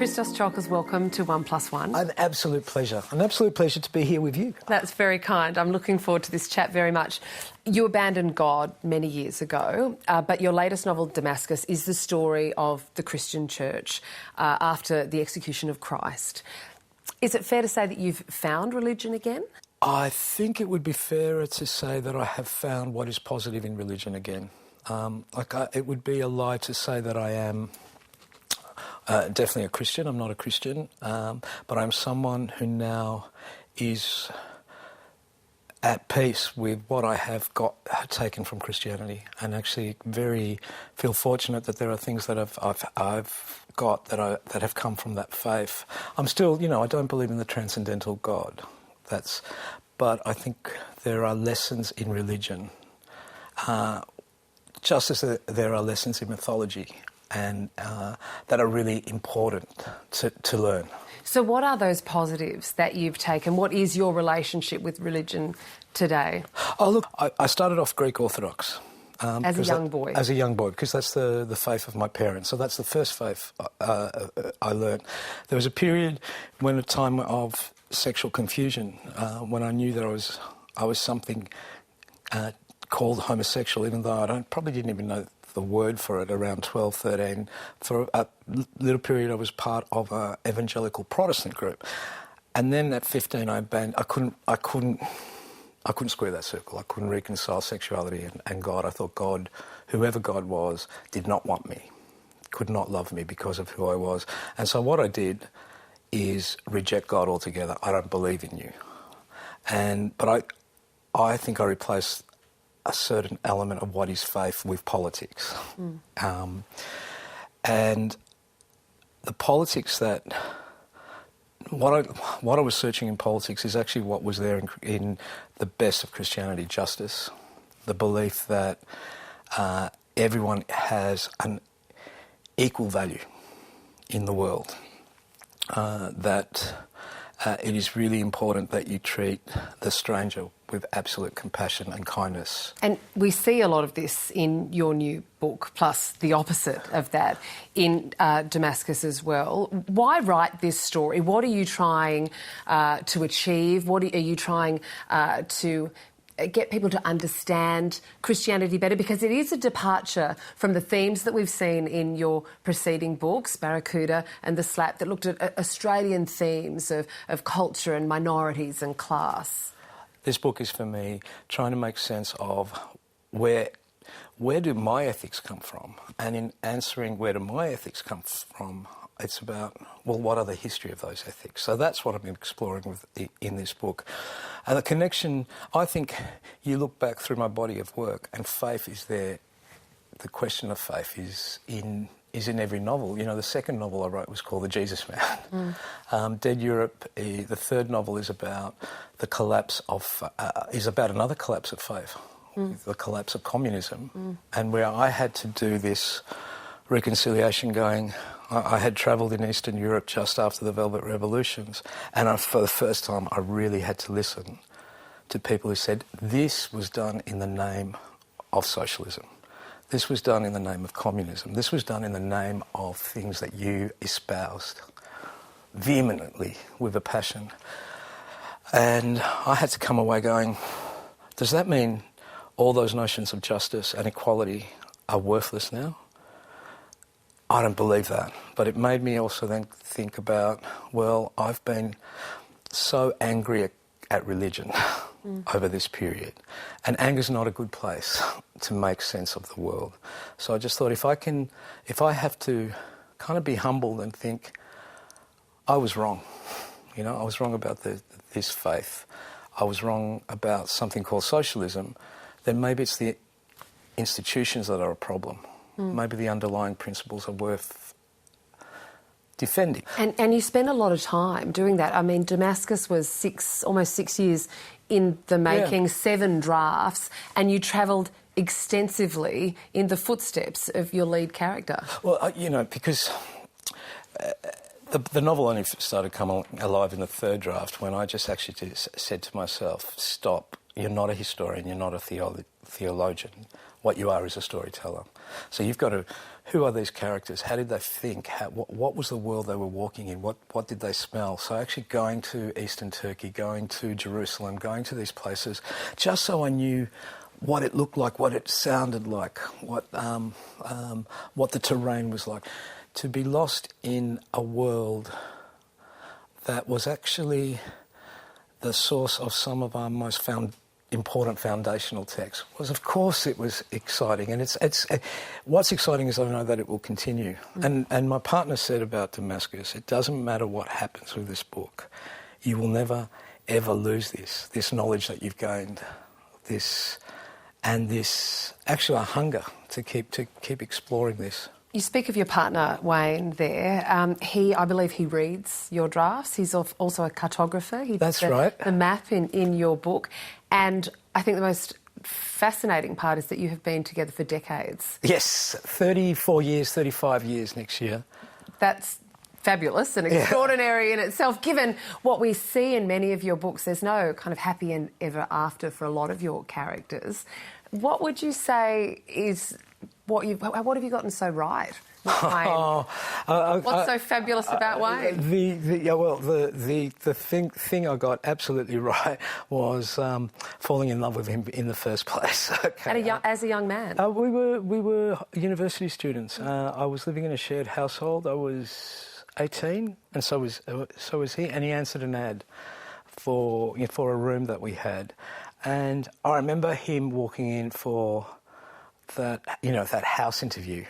Christos Tsiolkas, welcome to 1+1. An absolute pleasure. An absolute pleasure to be here with you. That's very kind. I'm looking forward to this chat very much. You abandoned God many years ago, but your latest novel, Damascus, is the story of the Christian church after the execution of Christ. Is it fair to say that you've found religion again? I think it would be fairer to say that I have found what is positive in religion again. It would be a lie to say that I am definitely a Christian. I'm not a Christian, but I'm someone who now is at peace with what I have taken from Christianity, and actually feel fortunate that there are things that I've got that have come from that faith. I'm still, I don't believe in the transcendental God. But I think there are lessons in religion, just as there are lessons in mythology, and that are really important to learn. So what are those positives that you've taken? What is your relationship with religion today? Oh, look, I started off Greek Orthodox. As a young boy? As a young boy, because that's the faith of my parents. So that's the first faith I learned. There was a period when a time of sexual confusion, when I knew that I was something called homosexual, even though I probably didn't even know the word for it around 12, 13. For a little period I was part of an evangelical Protestant group. And then at 15 I couldn't square that circle. I couldn't reconcile sexuality and God. I thought God, whoever God was, did not want me, could not love me because of who I was. And so what I did is reject God altogether. I don't believe in you. But I think I replaced a certain element of what is faith with politics. And the politics what I was searching in politics is actually what was there in the best of Christianity: justice, the belief that everyone has an equal value in the world, that it is really important that you treat the stranger with absolute compassion and kindness. And we see a lot of this in your new book, plus the opposite of that in Damascus as well. Why write this story? What are you trying to achieve? What are you trying to get people to understand Christianity better? Because it is a departure from the themes that we've seen in your preceding books, Barracuda and The Slap, that looked at Australian themes of culture and minorities and class. This book is, for me, trying to make sense of where do my ethics come from? And in answering where do my ethics come from, it's about, well, what are the history of those ethics? So that's what I've been exploring in this book. And the connection, I think you look back through my body of work and faith is there. The question of faith is in every novel. The second novel I wrote was called The Jesus Man. Dead Europe, the third novel is about the collapse of, is about another collapse of faith, the collapse of communism, and where I had to do this reconciliation going. I had travelled in Eastern Europe just after the Velvet Revolutions, and for the first time I really had to listen to people who said, this was done in the name of socialism. This was done in the name of communism. This was done in the name of things that you espoused vehemently with a passion. And I had to come away going, does that mean all those notions of justice and equality are worthless now? I don't believe that. But it made me also then think about, well, I've been so angry at religion over this period. And anger's not a good place to make sense of the world. So I just thought if I have to kind of be humbled and think, I was wrong. I was wrong about this faith. I was wrong about something called socialism. Then maybe it's the institutions that are a problem. Maybe the underlying principles are worth defending. And you spend a lot of time doing that. I mean, Damascus was almost 6 years in the making, 7 drafts, and you travelled extensively in the footsteps of your lead character. Well, because the novel only started coming alive in the third draft when I just actually said to myself, stop, you're not a historian, you're not a theologian. What you are is a storyteller. So you've got to, who are these characters? How did they think? What was the world they were walking in? What did they smell? So actually going to Eastern Turkey, going to Jerusalem, going to these places, just so I knew what it looked like, what it sounded like, what the terrain was like. To be lost in a world that was actually the source of some of our most important foundational texts was, of course, it was exciting. And it's what's exciting is I know that it will continue. And my partner said about Damascus, it doesn't matter what happens with this book, you will never ever lose this knowledge that you've gained, this actually a hunger to keep exploring this. You speak of your partner, Wayne, there. I believe he reads your drafts. He's also a cartographer. He That's did right. The map in your book. And I think the most fascinating part is that you have been together for decades. Yes, 34 years, 35 years next year. That's fabulous and extraordinary in itself. Given what we see in many of your books, there's no kind of happy and ever after for a lot of your characters. What would you say is... What have you gotten so right with Wayne? What's so fabulous about Wayne? The thing I got absolutely right was falling in love with him in the first place. Okay. As a young man? We were university students. I was living in a shared household. I was 18, and so was he. And he answered an ad for a room that we had, and I remember him walking in for that house interview.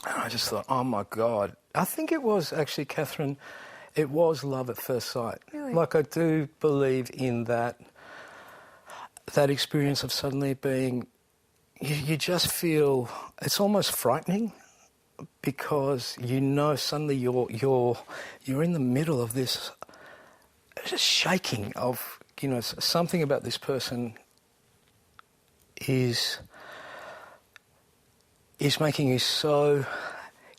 And I just thought, oh my God. I think it was actually, Catherine, it was love at first sight. Really? Like, I do believe in that experience of suddenly being, you just feel, it's almost frightening, because suddenly you're in the middle of this just shaking of, something about this person is making you so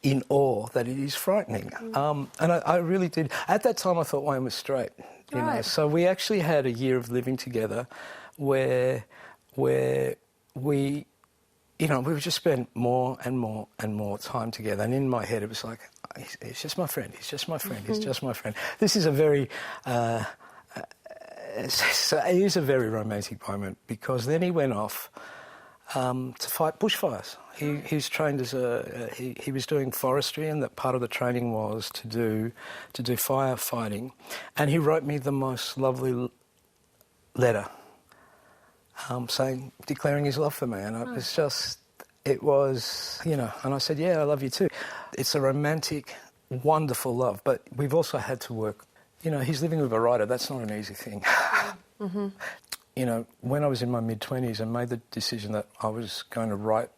in awe that it is frightening. And I really did. At that time, I thought Wayne was straight. Right. So we actually had a year of living together where we would just spend more and more and more time together. And in my head, it was like, he's just my friend. He's just my friend. He's just my friend. This is a very... it is a very romantic moment, because then he went off to fight bushfires. He's trained as he was doing forestry, and that part of the training was to do firefighting. And he wrote me the most lovely letter, declaring his love for me. And it was, and I said, yeah, I love you too. It's a romantic, wonderful love, but we've also had to work. He's living with a writer. That's not an easy thing. Mm-hmm. When I was in my mid-20s and made the decision that I was going to write,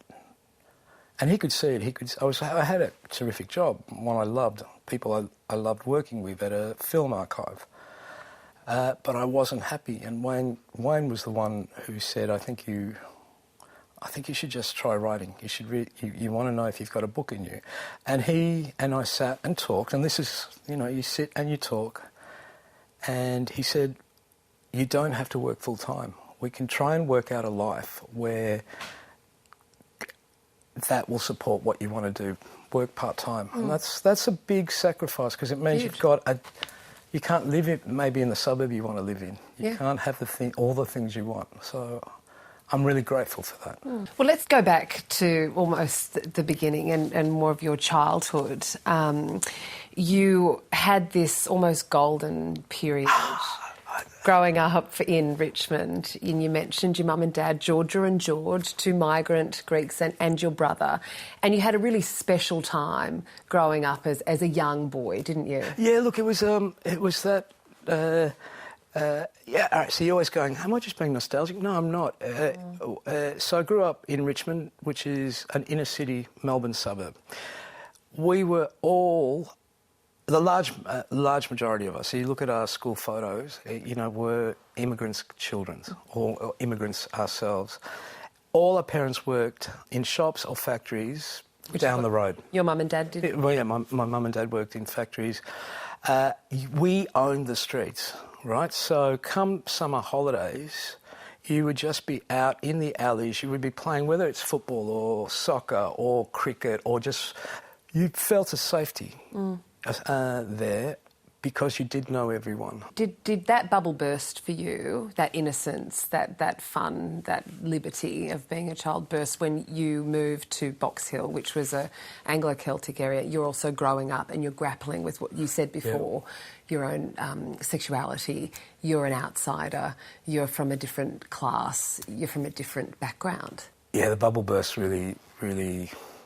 and he could see it. I had a terrific job, one I loved, people I loved working with at a film archive, but I wasn't happy. And Wayne was the one who said, I think you should just try writing. You should you want to know if you've got a book in you. And he and I sat and talked, and this is, you sit and you talk, and he said, you don't have to work full time. We can try and work out a life where that will support what you want to do. Work part time, and that's a big sacrifice, because it means you can't live it maybe in the suburb you want to live in. You can't have all the things you want. So I'm really grateful for that. Well, let's go back to almost the beginning and more of your childhood. You had this almost golden period growing up in Richmond. And you mentioned your mum and dad, Georgia and George, two migrant Greeks, and your brother. And you had a really special time growing up as a young boy, didn't you? Yeah, look, it was that... all right, so you're always going, am I just being nostalgic? No, I'm not. So I grew up in Richmond, which is an inner-city Melbourne suburb. We were all... The large majority of us, so you look at our school photos, were immigrants' children or immigrants ourselves. All our parents worked in shops or factories down the road. Your mum and dad did? Well, yeah, my mum and dad worked in factories. We owned the streets, right? So come summer holidays, you would just be out in the alleys. You would be playing, whether it's football or soccer or cricket or just... You felt a safety there because you did know everyone. Did that bubble burst for you, that innocence, that fun, that liberty of being a child burst when you moved to Box Hill, which was a Anglo-Celtic area? You're also growing up and you're grappling with what you said before, your own sexuality. You're an outsider. You're from a different class. You're from a different background. Yeah, the bubble burst really...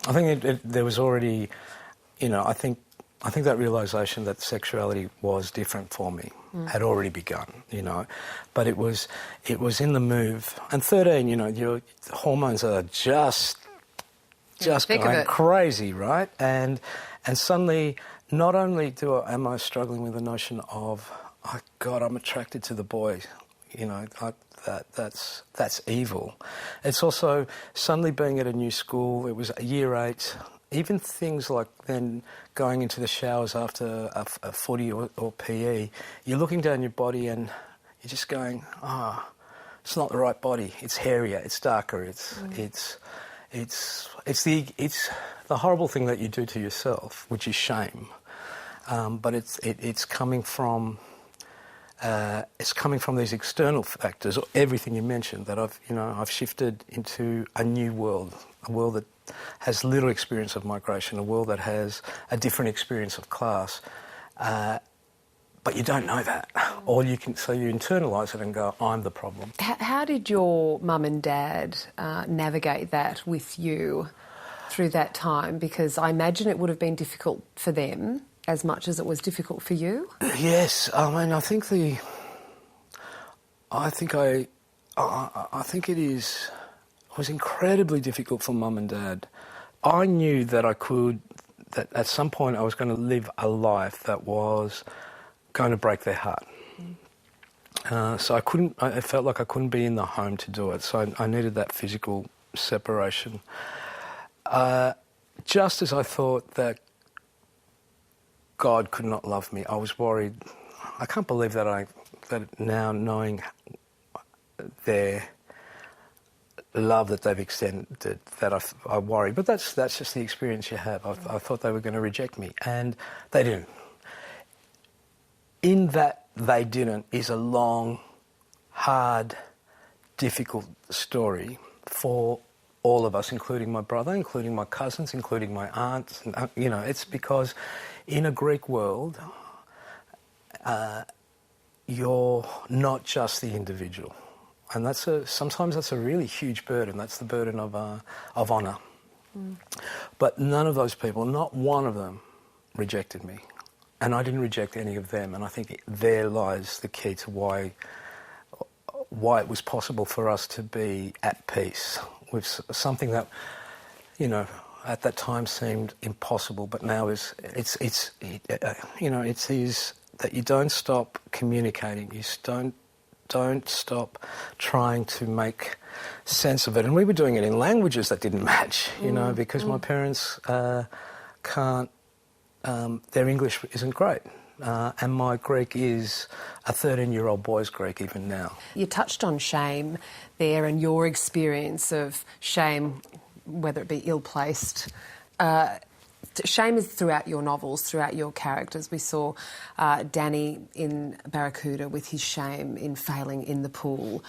I think there was already, I think that realisation that sexuality was different for me had already begun, But it was in the move. And 13, your hormones are just going crazy, right? And suddenly, not only am I struggling with the notion of, oh God, I'm attracted to the boy, that's evil. It's also suddenly being at a new school. It was year 8. Even things like then going into the showers after a footy or PE, you're looking down your body and you're just going, it's not the right body. It's hairier. It's darker. It's the horrible thing that you do to yourself, which is shame. But it's coming from. It's coming from these external factors, or everything you mentioned, that I've shifted into a new world, a world that has little experience of migration, a world that has a different experience of class. But you don't know that. So you internalise it and go, I'm the problem. How did your mum and dad navigate that with you through that time? Because I imagine it would have been difficult for them as much as it was difficult for you? Yes, I think it was incredibly difficult for Mum and Dad. I knew that that at some point I was going to live a life that was going to break their heart. So I felt like I couldn't be in the home to do it, so I needed that physical separation. Just as I thought that God could not love me, I was worried. I can't believe that now knowing their love that they've extended, that I worry. But that's just the experience you have. I thought they were going to reject me, and they didn't. In that they didn't is a long, hard, difficult story for all of us, including my brother, including my cousins, including my aunts. It's because in a Greek world, you're not just the individual. And sometimes that's a really huge burden. That's the burden of honour. But none of those people, not one of them, rejected me. And I didn't reject any of them. And I think there lies the key to why it was possible for us to be at peace with something that, at that time seemed impossible, but now is that you don't stop communicating. You don't stop trying to make sense of it. And we were doing it in languages that didn't match, because my parents can't. Their English isn't great. And my Greek is a 13-year-old boy's Greek even now. You touched on shame there and your experience of shame, whether it be ill-placed. Shame is throughout your novels, throughout your characters. We saw Danny in Barracuda with his shame in failing in the pool,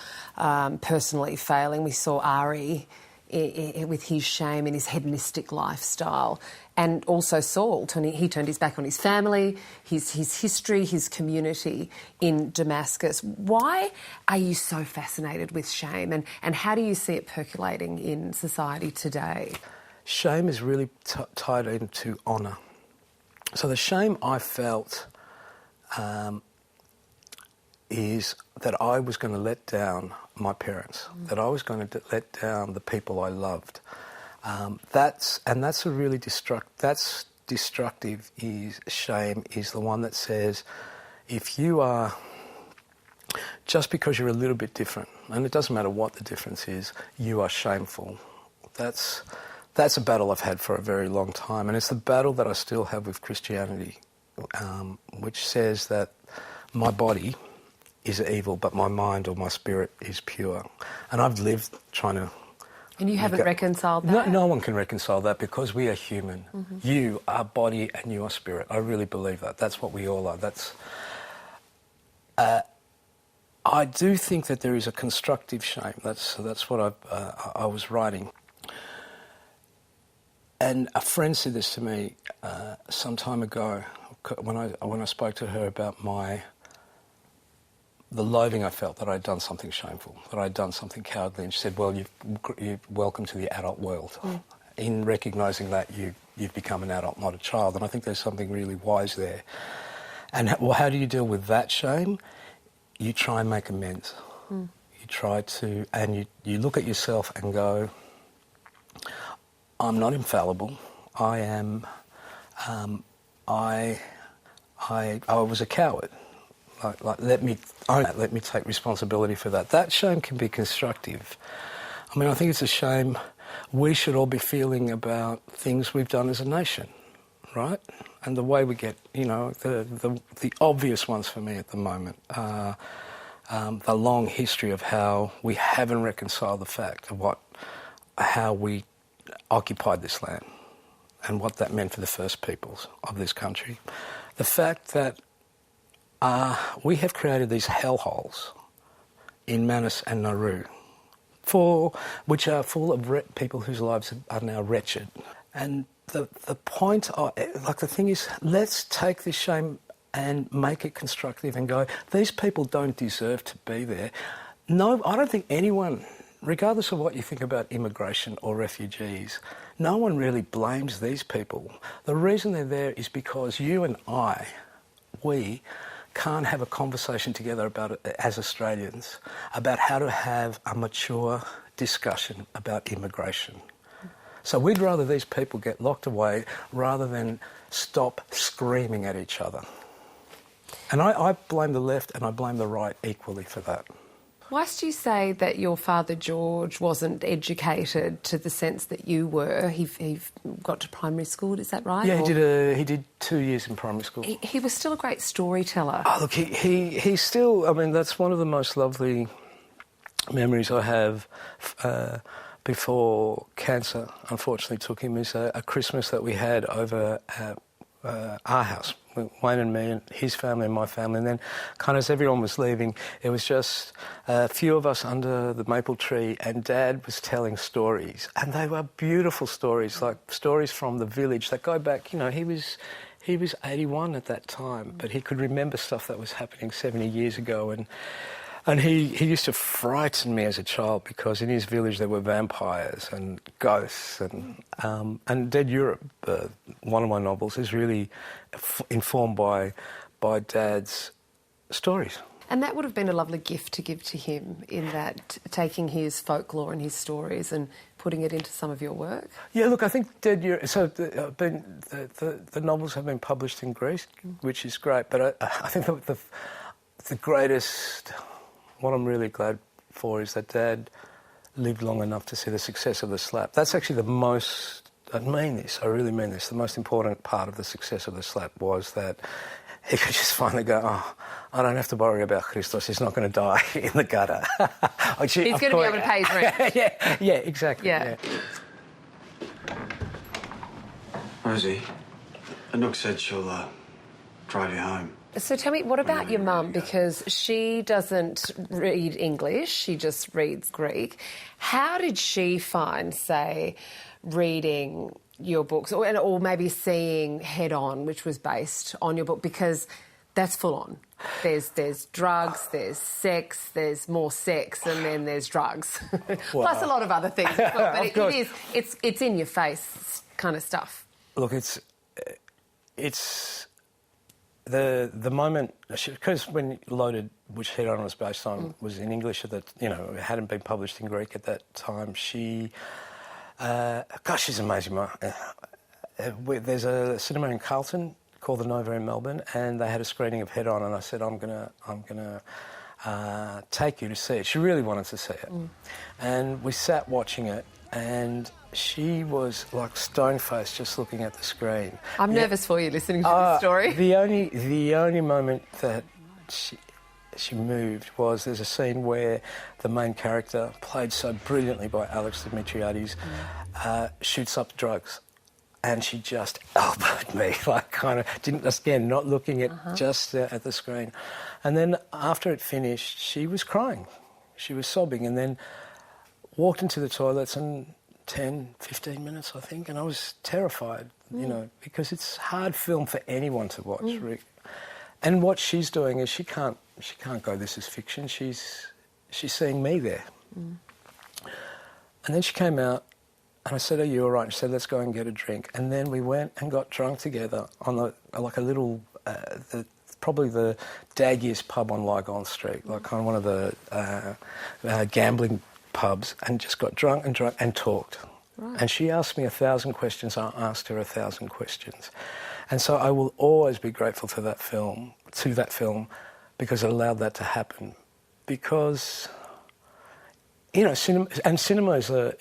personally failing. We saw Ari with his shame in his hedonistic lifestyle. And also Saul, he turned his back on his family, his history, his community in Damascus. Why are you so fascinated with shame, and how do you see it percolating in society today? Shame is really tied into honour. So the shame I felt is that I was going to let down my parents, that I was going to let down the people I loved. That's a really destructive. Shame is the one that says, if you are, just because you're a little bit different, and it doesn't matter what the difference is, you are shameful. That's a battle I've had for a very long time, and it's the battle that I still have with Christianity, which says that my body is evil, but my mind or my spirit is pure. And I've lived trying to... And you haven't reconciled that? No one can reconcile that because we are human. You are body and you are spirit. I really believe that. That's what we all are. That's... I do think that there is a constructive shame. That's what I was writing. And a friend said this to me some time ago when I spoke to her about the loathing I felt that I'd done something shameful, that I'd done something cowardly. And she said, well, you're welcome to the adult world. In recognising that, you've become an adult, not a child. And I think there's something really wise there. And how do you deal with that shame? You try and make amends. You try to, and you look at yourself and go, I'm not infallible. I am, I was a coward. Like, let me own that. Let me take responsibility for that. That shame can be constructive. I mean, I think it's a shame we should all be feeling about things we've done as a nation, right? And the way we get, the obvious ones for me at the moment are the long history of how we haven't reconciled the fact of how we occupied this land and what that meant for the first peoples of this country. The fact that we have created these hellholes in Manus and Nauru, which are full of people whose lives are now wretched. And the point, the thing is, let's take this shame and make it constructive and go, these people don't deserve to be there. No, I don't think anyone, regardless of what you think about immigration or refugees, no one really blames these people. The reason they're there is because you and we can't have a conversation together about it as Australians, about how to have a mature discussion about immigration. So we'd rather these people get locked away rather than stop screaming at each other. And I blame the left and I blame the right equally for that. Whilst you say that your father George wasn't educated to the sense that you were, he got to primary school, is that right? Yeah, he did 2 years in primary school. He was still a great storyteller. Oh, look, he still, I mean, that's one of the most lovely memories I have before cancer, unfortunately, took him, is a Christmas that we had over at our house. Wayne and me and his family and my family, and then kind of as everyone was leaving, it was just a few of us under the maple tree, and Dad was telling stories, and they were beautiful stories, like stories from the village that go back, he was 81 at that time, but he could remember stuff that was happening 70 years ago, and he used to frighten me as a child because in his village there were vampires and ghosts and Dead Europe, one of my novels, is really informed by Dad's stories. And that would have been a lovely gift to give to him, in that taking his folklore and his stories and putting it into some of your work. Yeah, look, I think Dead Europe. So the novels have been published in Greece, which is great. But I think the greatest. What I'm really glad for is that Dad lived long enough to see the success of the slap. That's actually the most, I really mean this, the most important part of the success of the slap was that he could just finally go, I don't have to worry about Christos, he's not going to die in the gutter. He's going to be able to pay his rent. yeah, exactly. Yeah. Rosie, Anouk said she'll drive you home. So tell me, what about your mum? Because she doesn't read English, she just reads Greek. How did she find, say, reading your books, or maybe seeing Head On, which was based on your book? Because that's full on. There's drugs, there's sex, there's more sex, and then there's drugs. Plus a lot of other things as well. But it's in your face kind of stuff. Look, it's the moment, because when Loaded, which Head On was based on, was in English, it hadn't been published in Greek at that time. She's amazing. There's a cinema in Carlton called the Nova in Melbourne, and they had a screening of Head On, and I said, I'm gonna take you to see it. She really wanted to see it, and we sat watching it, and she was like stone-faced just looking at the screen. I'm nervous for you listening to this story. The only moment that she moved was there's a scene where the main character, played so brilliantly by Alex Dimitriades, shoots up drugs. And she just elbowed me, like kind of, didn't, again, not looking at just at the screen. And then after it finished, she was crying. She was sobbing, and then walked into the toilets in 10, 15 minutes, I think, and I was terrified, you know, because it's hard film for anyone to watch, Rick. And what she's doing is she can't go, this is fiction. She's seeing me there. And then she came out, and I said, are you all right? She said, let's go and get a drink. And then we went and got drunk together on like a little, probably the daggiest pub on Lygon Street, like kind of one of the gambling pubs, and just got drunk and talked. Right. And she asked me 1,000 questions. I asked her 1,000 questions. And so I will always be grateful to that film, because it allowed that to happen. Because, you know, cinema is a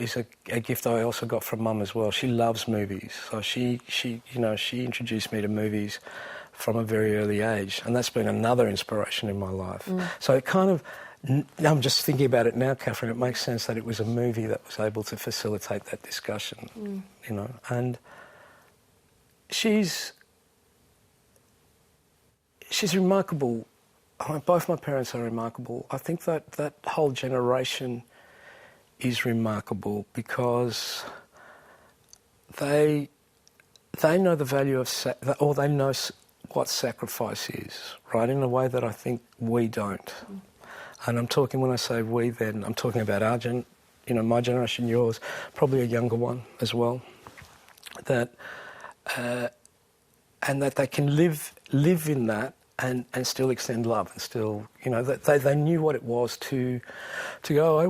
gift I also got from Mum as well. She loves movies, so she introduced me to movies from a very early age, and that's been another inspiration in my life. So it kind of, I'm just thinking about it now, Catherine. It makes sense that it was a movie that was able to facilitate that discussion, you know. And she's remarkable. I mean, both my parents are remarkable. I think that whole generation is remarkable because they know the value of or they know what sacrifice is, right, in a way that I think we don't. And I'm talking, when I say we, then I'm talking about my generation, yours, probably a younger one as well. That and that they can live in that and still extend love, and still, you know, that they knew what it was to go, I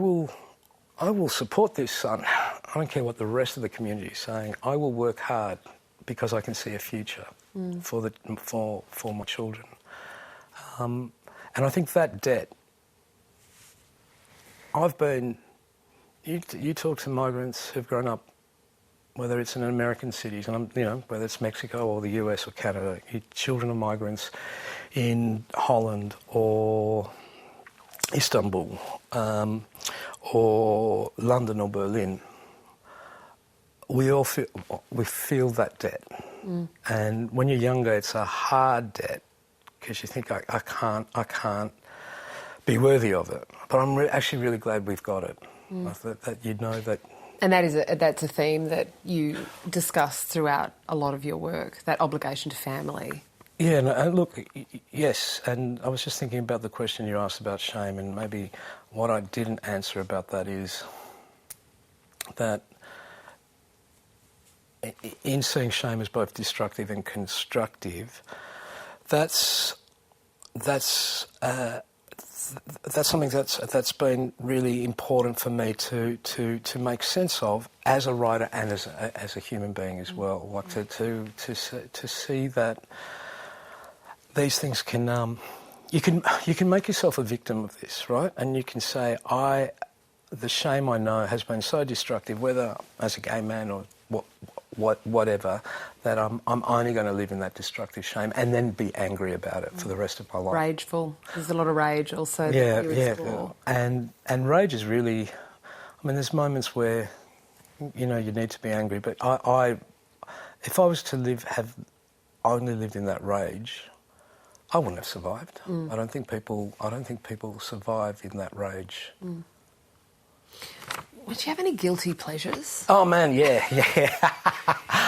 will support this son. I don't care what the rest of the community is saying. I will work hard because I can see a future for my children. And I think that debt. You talk to migrants who've grown up, whether it's in American cities, and whether it's Mexico or the US or Canada, children of migrants in Holland or Istanbul or London or Berlin. We feel that debt, and when you're younger, it's a hard debt because you think I can't be worthy of it. But I'm actually really glad we've got it. That you know that. And that's a theme that you discuss throughout a lot of your work, that obligation to family. Yeah, and look, yes, and I was just thinking about the question you asked about shame, and maybe what I didn't answer about that is that in seeing shame as both destructive and constructive, that's something that's been really important for me to make sense of as a writer and as a human being as well. Like to see that these things can you can make yourself a victim of this, right? And you can say, the shame I know has been so destructive, whether as a gay man or whatever, that I'm only going to live in that destructive shame and then be angry about it for the rest of my life. Rageful. There's a lot of rage also that you explore. And rage is really, I mean, there's moments where, you know, you need to be angry, but if I was to have only lived in that rage, I wouldn't have survived. I don't think people survive in that rage. Do you have any guilty pleasures? Oh man, yeah.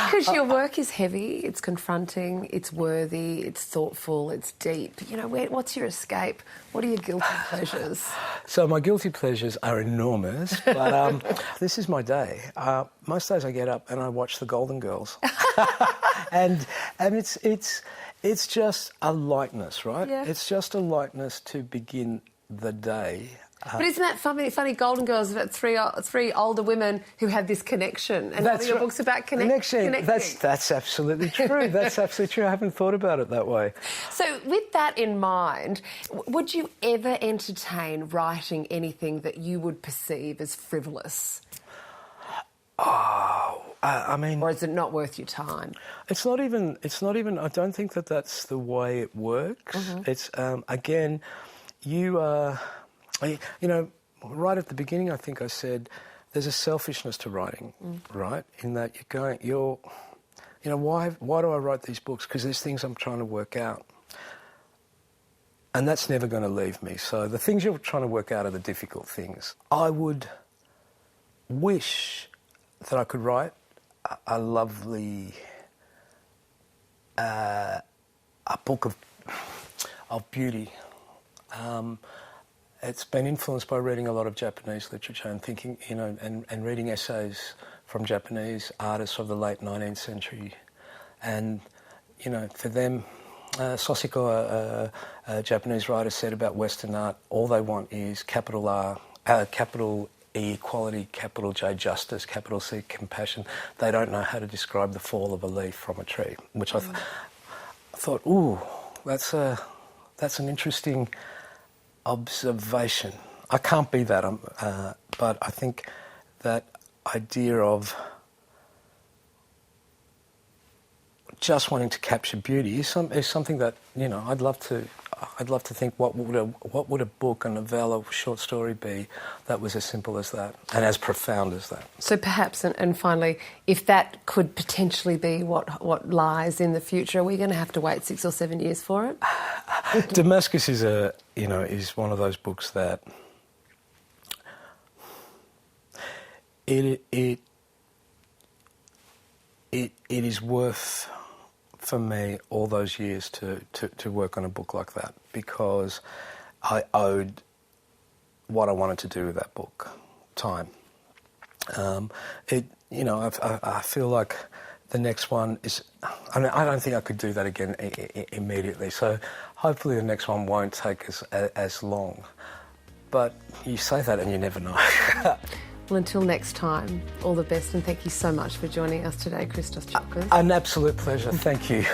Because your work is heavy, it's confronting, it's worthy, it's thoughtful, it's deep. You know, what's your escape? What are your guilty pleasures? So my guilty pleasures are enormous, but this is my day. Most days I get up and I watch The Golden Girls, and it's just a lightness, right? Yeah. It's just a lightness to begin the day. But isn't that funny? Golden Girls about three older women who have this connection, and all your books about connecting. That's absolutely true. That's absolutely true. I haven't thought about it that way. So, with that in mind, would you ever entertain writing anything that you would perceive as frivolous? I mean, or is it not worth your time? It's not even. I don't think that that's the way it works. It's again. you know, right at the beginning, I think I said there's a selfishness to writing, right? In that you know, why do I write these books? Because there's things I'm trying to work out. And that's never going to leave me. So the things you're trying to work out are the difficult things. I would wish that I could write a lovely a book of beauty. It's been influenced by reading a lot of Japanese literature and thinking, you know, and reading essays from Japanese artists of the late 19th century. And, you know, for them, Sosiko, a Japanese writer, said about Western art, all they want is capital R, capital E, equality, capital J, justice, capital C, compassion. They don't know how to describe the fall of a leaf from a tree, which I thought, ooh, that's an interesting observation. I can't be that, but I think that idea of just wanting to capture beauty is something that, you know, I'd love to think what would a book, a novella, a short story be that was as simple as that and as profound as that. So perhaps, and finally, if that could potentially be what lies in the future, are we going to have to wait 6 or 7 years for it? Damascus is one of those books that it is worth, for me, all those years to work on a book like that, because I owed what I wanted to do with that book time. I feel like the next one is, I mean, I don't think I could do that again immediately, so hopefully the next one won't take as long. But you say that and you never know. Well, until next time, all the best, and thank you so much for joining us today, Christos Tsiolkas. An absolute pleasure. Thank you.